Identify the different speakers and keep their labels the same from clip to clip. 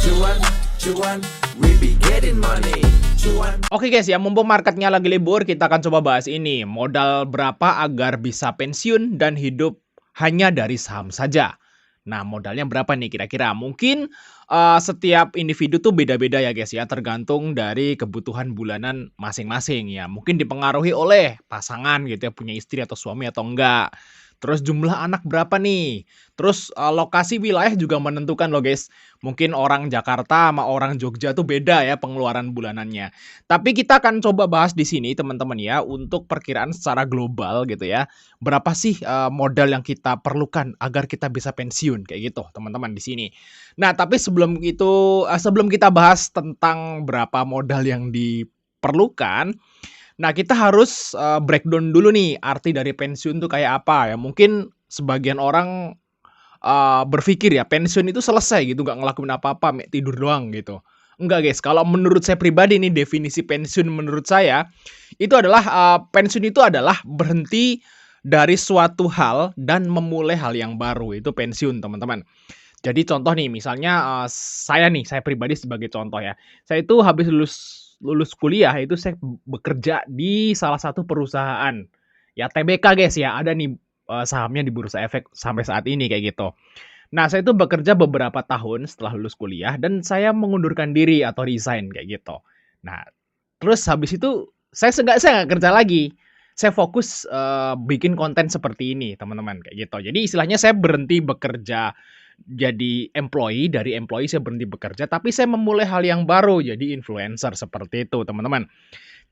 Speaker 1: Cuan, cuan, we be getting money. Cuan.
Speaker 2: Oke guys ya, mumpung marketnya lagi libur, kita akan coba bahas ini. Modal berapa agar bisa pensiun dan hidup hanya dari saham saja? Nah, modalnya berapa nih kira-kira? Mungkin setiap individu tuh beda-beda ya guys ya, tergantung dari kebutuhan bulanan masing-masing ya. Mungkin dipengaruhi oleh pasangan gitu ya, punya istri atau suami atau enggak. Terus jumlah anak berapa nih? Terus lokasi wilayah juga menentukan loh guys. Mungkin orang Jakarta sama orang Jogja tuh beda ya pengeluaran bulanannya. Tapi kita akan coba bahas di sini teman-teman ya, untuk perkiraan secara global gitu ya. Berapa sih modal yang kita perlukan agar kita bisa pensiun kayak gitu teman-teman di sini. Nah, tapi sebelum itu sebelum kita bahas tentang berapa modal yang diperlukan, nah kita harus breakdown dulu nih arti dari pensiun tuh kayak apa ya. Mungkin sebagian orang berpikir ya pensiun itu selesai gitu, nggak ngelakuin apa-apa, mek tidur doang gitu. Enggak guys, kalau menurut saya pribadi nih definisi pensiun menurut saya, itu adalah, pensiun itu adalah berhenti dari suatu hal dan memulai hal yang baru, itu pensiun teman-teman. Jadi contoh nih misalnya, saya pribadi sebagai contoh ya, saya itu habis lulus lulus kuliah itu saya bekerja di salah satu perusahaan, ya TBK guys ya, ada nih, sahamnya di Bursa Efek sampai saat ini kayak gitu. Nah, saya itu bekerja beberapa tahun setelah lulus kuliah dan saya mengundurkan diri atau resign kayak gitu. Nah, terus habis itu saya nggak kerja lagi. Saya fokus, bikin konten seperti ini teman-teman, kayak gitu. Jadi istilahnya saya berhenti bekerja jadi employee, dari employee saya berhenti bekerja, tapi saya memulai hal yang baru, jadi influencer, seperti itu teman-teman.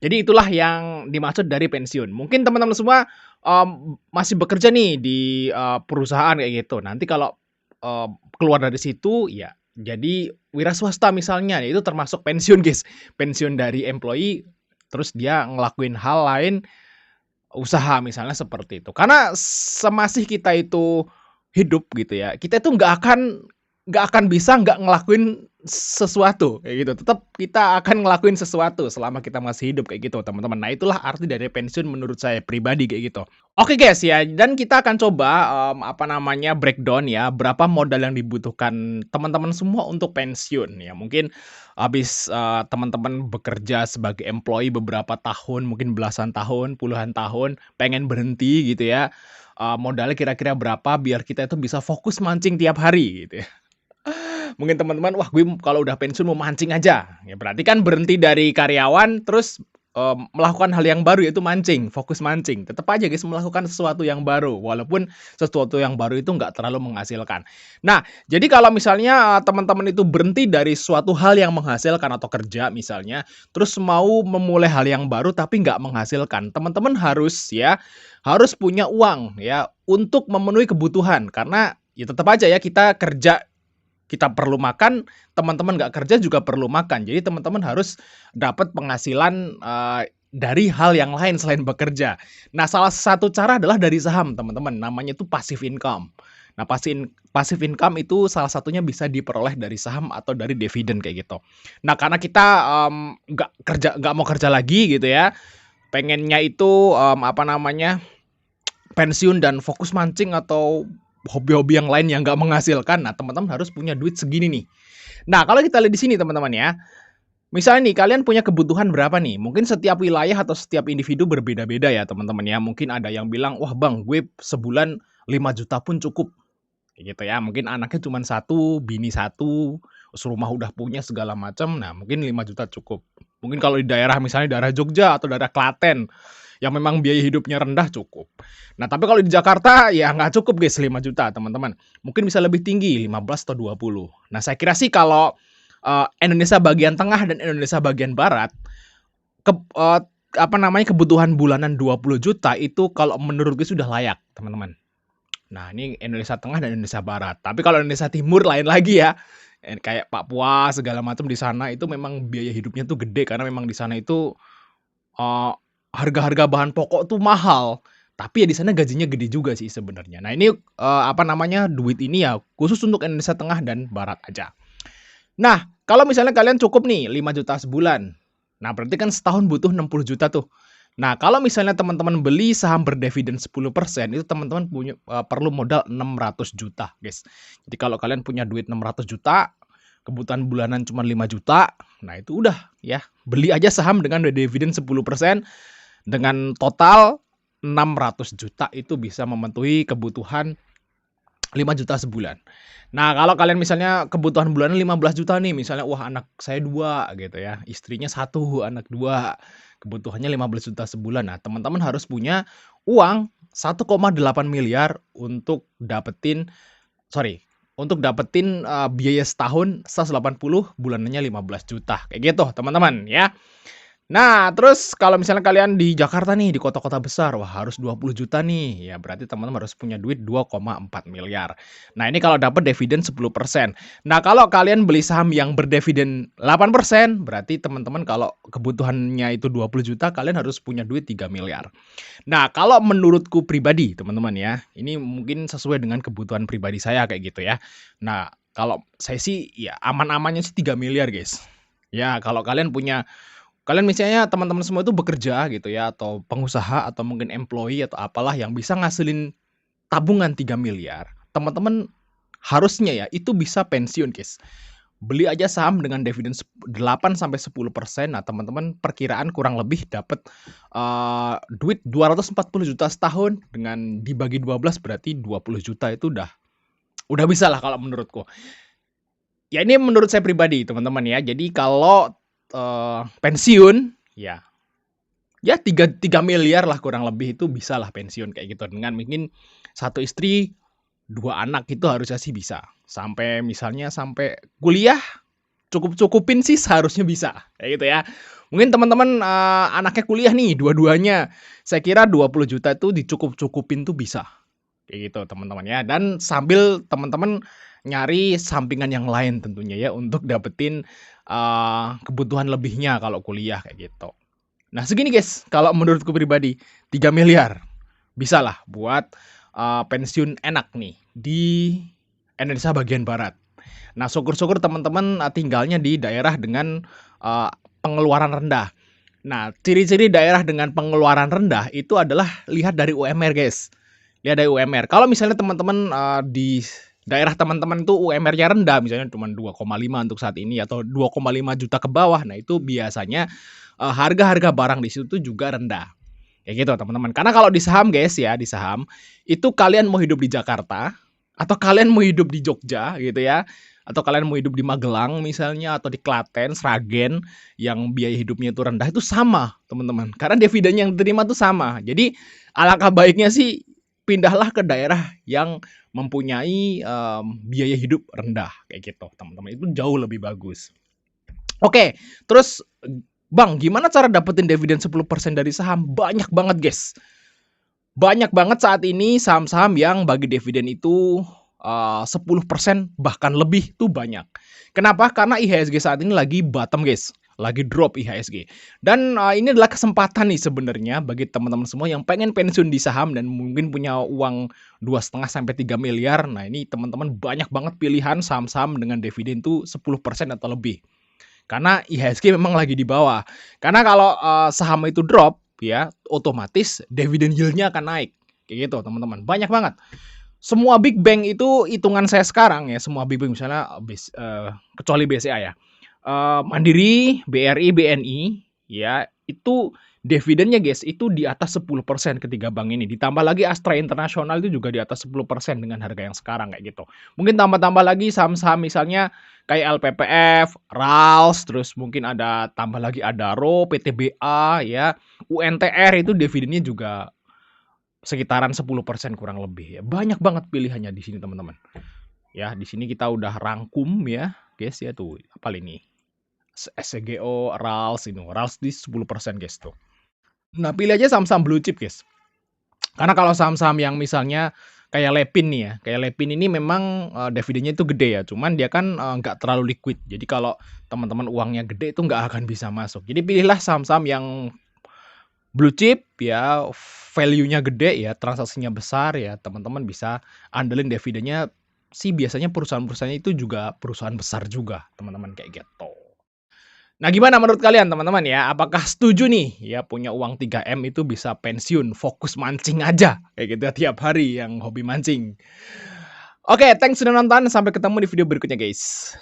Speaker 2: Jadi itulah yang dimaksud dari pensiun. Mungkin teman-teman semua, masih bekerja nih di, perusahaan kayak gitu. Nanti kalau, keluar dari situ, ya jadi wira swasta misalnya, itu termasuk pensiun guys. Pensiun dari employee, terus dia ngelakuin hal lain, usaha misalnya seperti itu. Karena semasih kita itu hidup gitu ya, kita itu nggak akan bisa nggak ngelakuin sesuatu kayak gitu. Tetap kita akan ngelakuin sesuatu selama kita masih hidup kayak gitu, teman-teman. Nah, itulah arti dari pensiun menurut saya pribadi kayak gitu. Oke guys ya, dan kita akan coba, apa namanya, breakdown ya, berapa modal yang dibutuhkan teman-teman semua untuk pensiun ya. Mungkin habis, teman-teman bekerja sebagai employee beberapa tahun, mungkin belasan tahun, puluhan tahun, pengen berhenti gitu ya, modalnya kira-kira berapa biar kita itu bisa fokus mancing tiap hari gitu ya. Mungkin teman-teman, "Wah, gue kalau udah pensiun mau mancing aja." Ya berarti kan berhenti dari karyawan terus, melakukan hal yang baru yaitu mancing, fokus mancing. Tetap aja guys melakukan sesuatu yang baru, walaupun sesuatu yang baru itu nggak terlalu menghasilkan. Nah, jadi kalau misalnya, teman-teman itu berhenti dari suatu hal yang menghasilkan atau kerja misalnya, terus mau memulai hal yang baru tapi nggak menghasilkan, teman-teman harus punya uang ya untuk memenuhi kebutuhan. Karena ya tetap aja ya kita kerja kita perlu makan, teman-teman nggak kerja juga perlu makan. Jadi teman-teman harus dapat penghasilan, dari hal yang lain selain bekerja. Nah, salah satu cara adalah dari saham, teman-teman, namanya itu passive income. Nah, passive income itu salah satunya bisa diperoleh dari saham atau dari dividen kayak gitu. Nah, karena kita, nggak mau kerja lagi gitu ya, pengennya itu, apa namanya, pensiun dan fokus mancing atau hobi-hobi yang lain yang nggak menghasilkan. Nah, teman-teman harus punya duit segini nih. Nah, kalau kita lihat di sini teman-teman ya, misalnya nih kalian punya kebutuhan berapa nih? Mungkin setiap wilayah atau setiap individu berbeda-beda ya teman-teman ya. Mungkin ada yang bilang, "Wah Bang, gue sebulan 5 juta pun cukup." Kayak gitu ya. Mungkin anaknya cuma satu, bini satu, rumah udah punya segala macam. Nah, mungkin 5 juta cukup. Mungkin kalau di daerah misalnya daerah Jogja atau daerah Klaten yang memang biaya hidupnya rendah cukup. Nah, tapi kalau di Jakarta ya nggak cukup guys 5 juta teman-teman. Mungkin bisa lebih tinggi 15 atau 20. Nah, saya kira sih kalau, Indonesia bagian tengah dan Indonesia bagian barat, eee, apa namanya, kebutuhan bulanan 20 juta itu kalau menurut gue sudah layak, teman-teman. Nah, ini Indonesia Tengah dan Indonesia Barat. Tapi kalau Indonesia Timur lain lagi ya, kayak Papua segala macam di sana itu memang biaya hidupnya tuh gede karena memang di sana itu, eee, harga-harga bahan pokok tuh mahal, tapi ya di sana gajinya gede juga sih sebenarnya. Nah ini, apa namanya, duit ini ya khusus untuk Indonesia Tengah dan Barat aja. Nah, kalau misalnya kalian cukup nih 5 juta sebulan, nah berarti kan setahun butuh 60 juta tuh. Nah, kalau misalnya teman-teman beli saham berdividen 10%, itu teman-teman perlu modal 600 juta, guys. Jadi kalau kalian punya duit 600 juta, kebutuhan bulanan cuma 5 juta, nah itu udah ya, beli aja saham dengan dividen 10% dengan total 600 juta itu bisa memenuhi kebutuhan 5 juta sebulan. Nah, kalau kalian misalnya kebutuhan bulanan 15 juta nih, misalnya, wah anak saya 2 gitu ya, istrinya 1, anak 2, kebutuhannya 15 juta sebulan. Nah, teman-teman harus punya uang 1,8 miliar untuk dapetin sorry, untuk dapetin, biaya setahun 180, bulanannya 15 juta, kayak gitu teman-teman ya. Nah, terus kalau misalnya kalian di Jakarta nih, di kota-kota besar, wah harus 20 juta nih, ya berarti teman-teman harus punya duit 2,4 miliar. Nah, ini kalau dapat dividen 10%. Nah, kalau kalian beli saham yang berdividen 8%, berarti teman-teman kalau kebutuhannya itu 20 juta, kalian harus punya duit 3 miliar. Nah, kalau menurutku pribadi, teman-teman ya, ini mungkin sesuai dengan kebutuhan pribadi saya kayak gitu ya. Nah, kalau saya sih ya aman-amannya sih 3 miliar, guys. Ya, kalau kalian misalnya teman-teman semua itu bekerja gitu ya, atau pengusaha atau mungkin employee atau apalah yang bisa ngasilin tabungan 3 miliar, teman-teman harusnya ya itu bisa pensiun, guys. Beli aja saham dengan dividen 8 sampai 10%. Nah, teman-teman perkiraan kurang lebih dapat duit 240 juta setahun dengan dibagi 12 berarti 20 juta itu udah bisa lah kalau menurutku. Ya ini menurut saya pribadi, teman-teman ya. Jadi kalau pensiun ya 3 miliar lah kurang lebih itu bisalah pensiun kayak gitu. Dengan mungkin 1 istri, 2 anak itu harusnya sih bisa. Sampai misalnya sampai kuliah cukup-cukupin sih seharusnya bisa, kayak gitu ya. Mungkin teman-teman, anaknya kuliah nih dua-duanya, saya kira 20 juta itu dicukup-cukupin tuh bisa, kayak gitu teman-teman ya. Dan sambil teman-teman nyari sampingan yang lain tentunya ya untuk dapetin, kebutuhan lebihnya kalau kuliah kayak gitu. Nah segini guys, kalau menurutku pribadi 3 miliar bisalah buat, pensiun enak nih di Indonesia bagian barat. Nah syukur-syukur teman-teman, tinggalnya di daerah dengan, pengeluaran rendah. Nah ciri-ciri daerah dengan pengeluaran rendah itu adalah lihat dari UMR guys, lihat dari UMR. Kalau misalnya teman-teman, di daerah teman-teman itu UMR-nya rendah, misalnya cuma 2,5 untuk saat ini atau 2,5 juta ke bawah, nah itu biasanya, harga-harga barang di situ juga rendah. Kayak gitu teman-teman. Karena kalau di saham guys ya, di saham, itu kalian mau hidup di Jakarta, atau kalian mau hidup di Jogja gitu ya, atau kalian mau hidup di Magelang misalnya, atau di Klaten, Sragen, yang biaya hidupnya itu rendah, itu sama teman-teman. Karena dividen yang diterima tuh sama. Jadi alangkah baiknya sih pindahlah ke daerah yang mempunyai, biaya hidup rendah, kayak gitu teman-teman. Itu jauh lebih bagus. Oke, terus, Bang, gimana cara dapetin dividen 10% dari saham? Banyak banget, guys. Banyak banget saat ini saham-saham yang bagi dividen itu, 10% bahkan lebih tuh banyak. Kenapa? Karena IHSG saat ini lagi bottom, guys. Lagi drop IHSG. Dan, ini adalah kesempatan nih sebenarnya bagi teman-teman semua yang pengen pensiun di saham dan mungkin punya uang 2,5 sampai 3 miliar. Nah, ini teman-teman banyak banget pilihan saham-saham dengan dividen tuh 10% atau lebih. Karena IHSG memang lagi di bawah. Karena kalau, saham itu drop ya, otomatis dividen yield-nya akan naik. Kayak gitu teman-teman, banyak banget. Semua big bank itu hitungan saya sekarang ya, semua big bank misalnya kecuali BCA ya. Mandiri, BRI, BNI ya, itu dividennya guys, itu di atas 10% ketiga bank ini. Ditambah lagi Astra Internasional itu juga di atas 10% dengan harga yang sekarang kayak gitu. Mungkin tambah-tambah lagi saham-saham misalnya kayak LPPF, RALS, terus mungkin ada tambah lagi Adaro, PTBA ya, UNTR itu dividennya juga sekitaran 10% kurang lebih ya. Banyak banget pilihannya di sini teman-teman. Ya, di sini kita udah rangkum ya, guys ya tuh, apa ini? SCGO, RALS ini, RALS di 10% guys tuh. Nah, pilih aja saham-saham blue chip, guys. Karena kalau saham-saham yang misalnya kayak Lepin nih ya, kayak Lepin ini memang, dividennya itu gede ya, cuman dia kan, nggak terlalu liquid. Jadi kalau teman-teman uangnya gede itu nggak akan bisa masuk. Jadi pilihlah saham-saham yang blue chip ya, value-nya gede ya, transaksinya besar ya, teman-teman bisa andelin dividennya sih biasanya perusahaan-perusahaannya itu juga perusahaan besar juga, teman-teman, kayak gitu. Nah, gimana menurut kalian teman-teman ya? Apakah setuju nih ya punya uang 3M itu bisa pensiun, fokus mancing aja kayak gitu ya, tiap hari yang hobi mancing. Oke, thanks sudah nonton, sampai ketemu di video berikutnya guys.